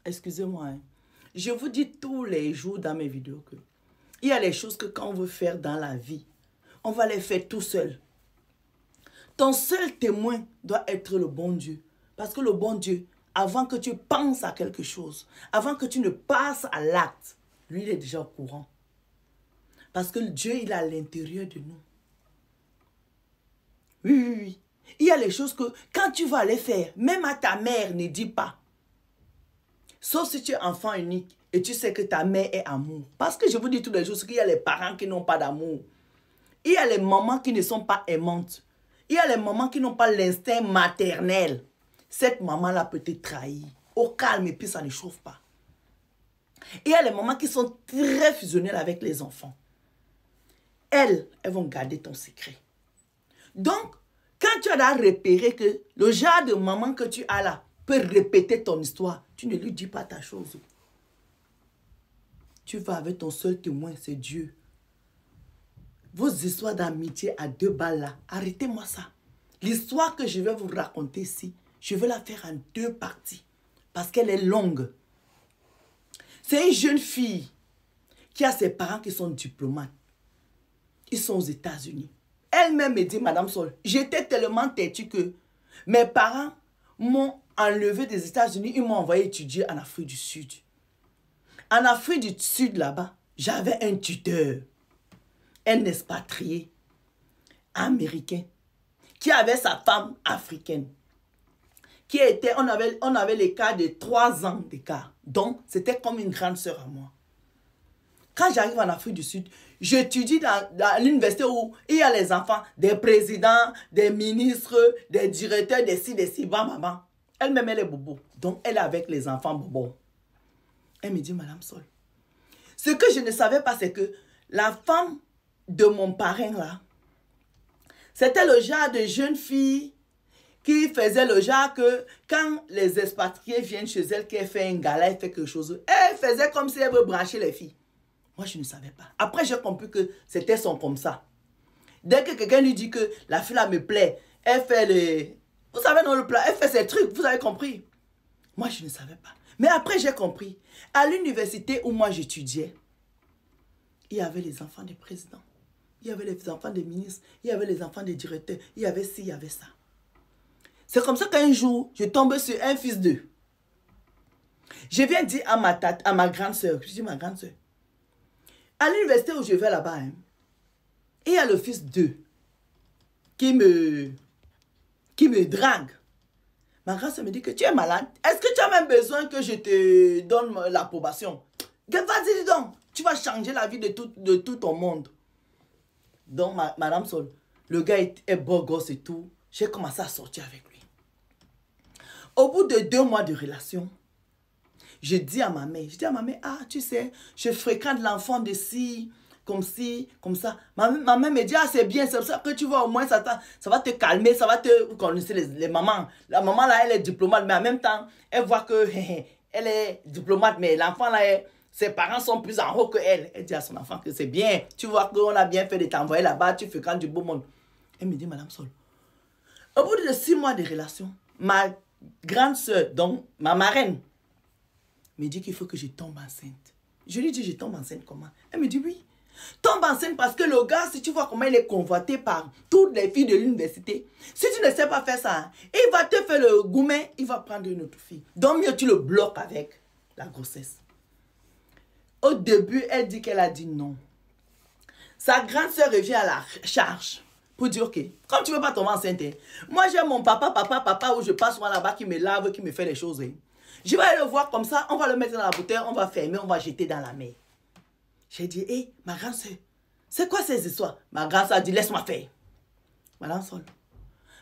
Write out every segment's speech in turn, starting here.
Excusez-moi, hein. Je vous dis tous les jours dans mes vidéos que il y a les choses que quand on veut faire dans la vie, on va les faire tout seul. Ton seul témoin doit être le bon Dieu. Parce que le bon Dieu, avant que tu penses à quelque chose, avant que tu ne passes à l'acte, lui, il est déjà au courant. Parce que Dieu, il est à l'intérieur de nous. Oui. Il y a les choses que quand tu vas les faire, même à ta mère, ne dis pas. Sauf si tu es enfant unique et tu sais que ta mère est amour. Parce que je vous dis tous les jours qu'il y a les parents qui n'ont pas d'amour. Il y a les mamans qui ne sont pas aimantes. Il y a les mamans qui n'ont pas l'instinct maternel. Cette maman-là peut te trahir. Au calme et puis ça ne chauffe pas. Il y a les mamans qui sont très fusionnelles avec les enfants. Elles vont garder ton secret. Donc, quand tu as repéré que le genre de maman que tu as là peut répéter ton histoire, tu ne lui dis pas ta chose. Tu vas avec ton seul témoin, c'est Dieu. Vos histoires d'amitié à 2 balles là, arrêtez-moi ça. L'histoire que je vais vous raconter ici, je vais la faire en 2 parties. Parce qu'elle est longue. C'est une jeune fille qui a ses parents qui sont diplomates. Ils sont aux États-Unis. Elle-même me dit, Madame Sol, j'étais tellement têtue que mes parents m'ont enlevé des États-Unis. Ils m'ont envoyé étudier en Afrique du Sud. En Afrique du Sud, là-bas, j'avais un tuteur, un expatrié américain qui avait sa femme africaine. Qui était, on avait l'écart de 3 ans d'écart. Donc, c'était comme une grande sœur à moi. Quand j'arrive en Afrique du Sud, j'étudie dans l'université où il y a les enfants des présidents, des ministres, des directeurs, des ci, maman. Elle-même, elle est bobo. Donc, elle est avec les enfants bobo. Elle me dit, Madame Sol, ce que je ne savais pas, c'est que la femme de mon parrain, là, c'était le genre de jeune fille qui faisait le genre que quand les expatriés viennent chez elle, qu'elle fait un gala, elle fait quelque chose, elle faisait comme si elle veut brancher les filles. Moi, je ne savais pas. Après, j'ai compris que c'était son comme ça. Dès que quelqu'un lui dit que la fille là me plaît, elle fait les... Vous savez, dans le plat, elle fait ses trucs, vous avez compris. Moi, je ne savais pas. Mais après, j'ai compris. À l'université où moi j'étudiais, il y avait les enfants des présidents. Il y avait les enfants des ministres. Il y avait les enfants des directeurs. Il y avait ci, il y avait ça. C'est comme ça qu'un jour, je tombe sur un fils d'eux. Je viens dire à ma grande soeur, je dis ma grande soeur, à l'université où je vais là-bas, hein, il y a le fils d'eux qui me drague. Ma grande soeur me dit que tu es malade. Est-ce que tu as même besoin que je te donne l'approbation? Vas-y, dis donc. Tu vas changer la vie de tout ton monde. Donc, Madame Sol, le gars est beau gosse et tout. J'ai commencé à sortir avec lui. Au bout de 2 mois de relation, je dis à ma mère, ah, tu sais, je fréquente l'enfant de ci, comme ça. Ma mère me dit, ah, c'est bien, c'est ça que tu vois, au moins, ça va te calmer, ça va te... Vous connaissez les mamans. La maman, là, elle est diplomate, mais en même temps, elle voit que elle est diplomate, mais l'enfant, là, ses parents sont plus en haut que elle. Elle dit à son enfant que c'est bien. Tu vois qu'on a bien fait de t'envoyer là-bas, tu fréquentes du beau monde. Elle me dit, Madame Sol, au bout de 6 mois de relation, ma grande soeur, donc ma marraine, me dit qu'il faut que je tombe enceinte. Je lui dis, je tombe enceinte comment? Elle me dit, oui. Tombe enceinte parce que le gars, si tu vois comment il est convoité par toutes les filles de l'université, si tu ne sais pas faire ça, il va te faire le goumet, il va prendre une autre fille. Donc mieux tu le bloques avec la grossesse. Au début, elle dit qu'elle a dit non. Sa grande soeur revient à la charge pour dire, ok, comme tu ne veux pas tomber enceinte, moi j'ai mon papa où je passe moi là-bas qui me lave, qui me fait les choses. Je vais aller le voir comme ça, on va le mettre dans la bouteille, on va fermer, on va jeter dans la mer. J'ai dit, hé, ma grande soeur, c'est quoi ces histoires? Ma grande soeur a dit, laisse-moi faire. Madame Sol,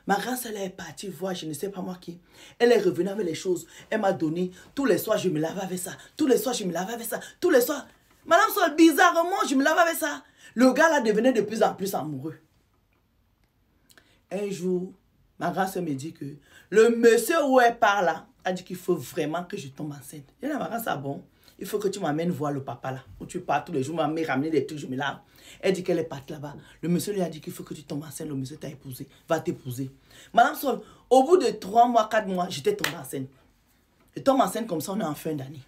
ma grande soeur est partie voir, je ne sais pas moi qui. Elle est revenue avec les choses. Elle m'a donné, tous les soirs je me lavais avec ça. Tous les soirs je me lavais avec ça. Tous les soirs. Madame Sol, bizarrement, je me lavais avec ça. Le gars là devenait de plus en plus amoureux. Un jour, ma grande soeur me dit que le monsieur où elle part là, a dit qu'il faut vraiment que je tombe enceinte. Je dis à ma grande soeur, bon, il faut que tu m'amènes voir le papa là, où tu pars tous les jours, m'amener ramener des trucs, je me lave. Elle dit qu'elle est partie là-bas. Le monsieur lui a dit qu'il faut que tu tombes enceinte, le monsieur t'a épousé, va t'épouser. Madame Sol, au bout de 3 mois, 4 mois, j'étais tombée enceinte. Je tombe enceinte comme ça, on est en fin d'année.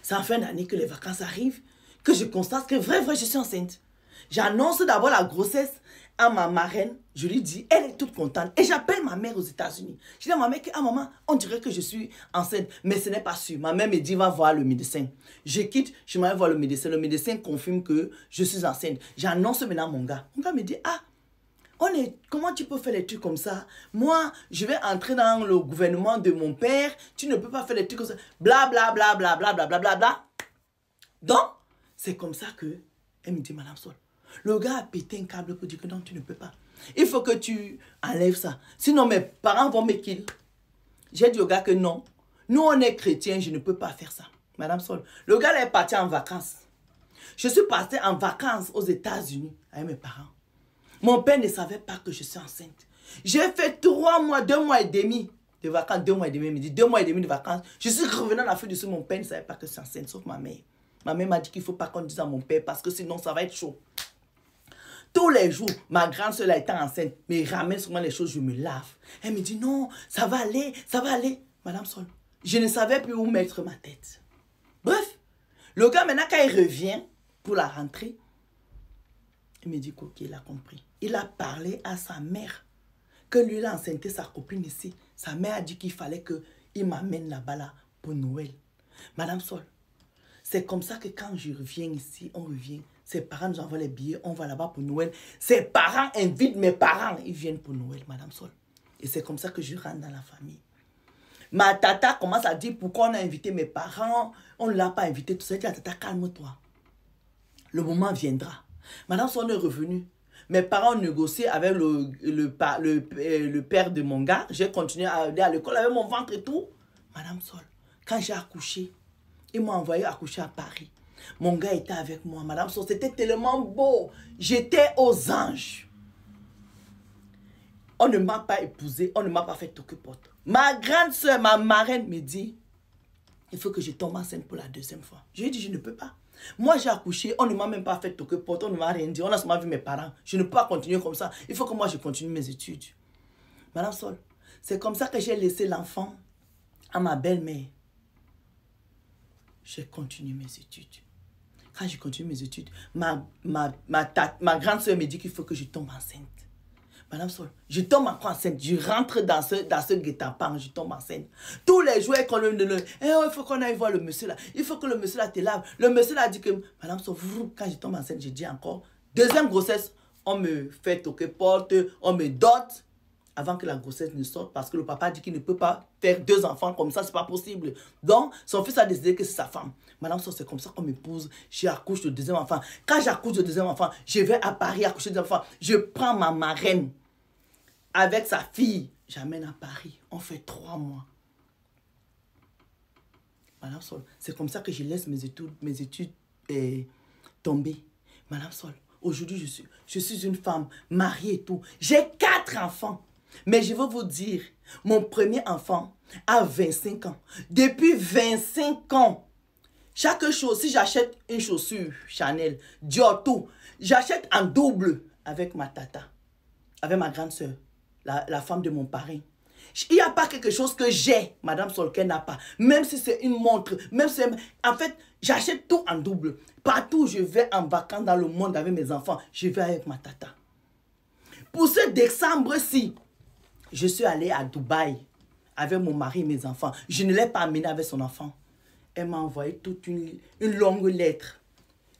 C'est en fin d'année que les vacances arrivent, que je constate que vrai, je suis enceinte. J'annonce d'abord la grossesse à ma marraine. Je lui dis, elle est toute contente. Et j'appelle ma mère aux États-Unis. Je dis à ma mère que, ah maman, on dirait que je suis enceinte. Mais ce n'est pas sûr. Ma mère me dit, va voir le médecin. Je quitte, je m'en vais voir le médecin. Le médecin confirme que je suis enceinte. J'annonce maintenant à mon gars. Mon gars me dit, ah, comment tu peux faire les trucs comme ça? Moi, je vais entrer dans le gouvernement de mon père. Tu ne peux pas faire les trucs comme ça. Bla, bla, bla, bla, bla, bla, bla, bla, bla. Donc, c'est comme ça que elle me dit, Madame Sol, le gars a pété un câble pour dire que non, tu ne peux pas. Il faut que tu enlèves ça. Sinon, mes parents vont me kill. J'ai dit au gars que non. Nous, on est chrétiens, je ne peux pas faire ça. Madame Sol, le gars est parti en vacances. Je suis partie en vacances aux États-Unis avec mes parents. Mon père ne savait pas que je suis enceinte. J'ai fait 3 mois, 2 mois et demi de vacances. 2 mois et demi, il me dit 2 mois et demi de vacances. Je suis revenu en Afrique du Sud, mon père ne savait pas que je suis enceinte, sauf ma mère. Ma mère m'a dit qu'il ne faut pas qu'on dise à mon père parce que sinon ça va être chaud. Tous les jours, ma grande soeur a été enceinte, mais ramène souvent les choses, je me lave. Elle me dit non, ça va aller, ça va aller. Madame Sol, je ne savais plus où mettre ma tête. Bref, le gars maintenant quand il revient pour la rentrée, il me dit qu'il a compris. Il a parlé à sa mère que lui il a enceinté sa copine ici. Sa mère a dit qu'il fallait qu'il m'amène là-bas là pour Noël. Madame Sol, c'est comme ça que quand je reviens ici, on revient. Ses parents nous envoient les billets, on va là-bas pour Noël. Ses parents invitent mes parents, ils viennent pour Noël, Madame Sol. Et c'est comme ça que je rentre dans la famille. Ma tata commence à dire pourquoi on a invité mes parents, on ne l'a pas invité, tout ça. Je dis à tata, calme-toi. Le moment viendra. Madame Sol est revenue. Mes parents ont négocié avec le père de mon gars. J'ai continué à aller à l'école avec mon ventre et tout. Madame Sol, quand j'ai accouché, il m'a envoyé accoucher à Paris. Mon gars était avec moi. Madame Sol, c'était tellement beau. J'étais aux anges. On ne m'a pas épousée. On ne m'a pas fait toquer porte. Ma grande soeur, ma marraine me dit, il faut que je tombe enceinte pour la 2e fois. Je lui ai dit, je ne peux pas. Moi, j'ai accouché. On ne m'a même pas fait toquer porte. On ne m'a rien dit. On a seulement vu mes parents. Je ne peux pas continuer comme ça. Il faut que moi, je continue mes études. Madame Sol, c'est comme ça que j'ai laissé l'enfant à ma belle-mère. J'ai continué mes études. Quand j'ai continué mes études, ma grande soeur me dit qu'il faut que je tombe enceinte. Madame Sol, je tombe encore enceinte. Je rentre dans ce guet-apens, je tombe enceinte. Tous les jours, il faut qu'on aille voir le monsieur là. Il faut que le monsieur là te lave. Le monsieur là a dit que, Madame Sol, quand je tombe enceinte, je dis encore, 2e grossesse, on me fait toquer porte, on me dote. Avant que la grossesse ne sorte, parce que le papa dit qu'il ne peut pas faire 2 enfants comme ça, c'est pas possible. Donc, son fils a décidé que c'est sa femme. Madame, c'est comme ça qu'on m'épouse. J'accouche le 2e enfant. Quand j'accouche le 2e enfant, je vais à Paris accoucher le 2e enfant. Je prends ma marraine avec sa fille. J'amène à Paris. On fait 3 mois. Madame Sol, c'est comme ça que je laisse mes études tomber. Madame Sol, aujourd'hui, je suis une femme mariée et tout. J'ai 4 enfants. Mais je veux vous dire, mon premier enfant a 25 ans. Depuis 25 ans, chaque chose, si j'achète une chaussure Chanel, Dior, tout, j'achète en double avec ma tata, avec ma grande soeur, la femme de mon parrain. Il n'y a pas quelque chose que j'ai, Madame Sol, qu'elle n'a pas. Même si c'est une montre, même si en fait, j'achète tout en double. Partout où je vais en vacances dans le monde avec mes enfants, je vais avec ma tata. Pour ce décembre-ci, je suis allée à Dubaï avec mon mari et mes enfants. Je ne l'ai pas amenée avec son enfant. Elle m'a envoyé toute une longue lettre.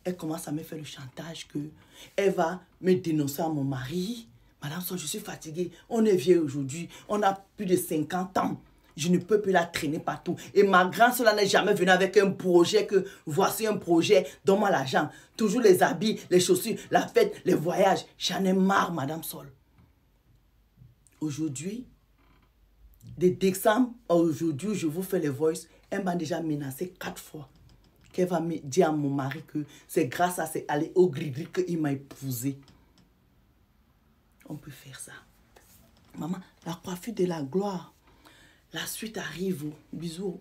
Elle commence à me faire le chantage qu'elle va me dénoncer à mon mari. Madame Sol, je suis fatiguée. On est vieux aujourd'hui. On a plus de 50 ans. Je ne peux plus la traîner partout. Et ma grande soeur n'est jamais venue avec un projet que voici un projet, donne-moi l'argent. Toujours les habits, les chaussures, la fête, les voyages. J'en ai marre, Madame Sol. Aujourd'hui, de décembre à aujourd'hui, je vous fais les voices. Elle m'a déjà menacé 4 fois. Qu'elle va me dire à mon mari que c'est grâce à ses allées au gris-gris qu'il m'a épousée. On peut faire ça. Maman, la coiffure de la gloire. La suite arrive. Bisous.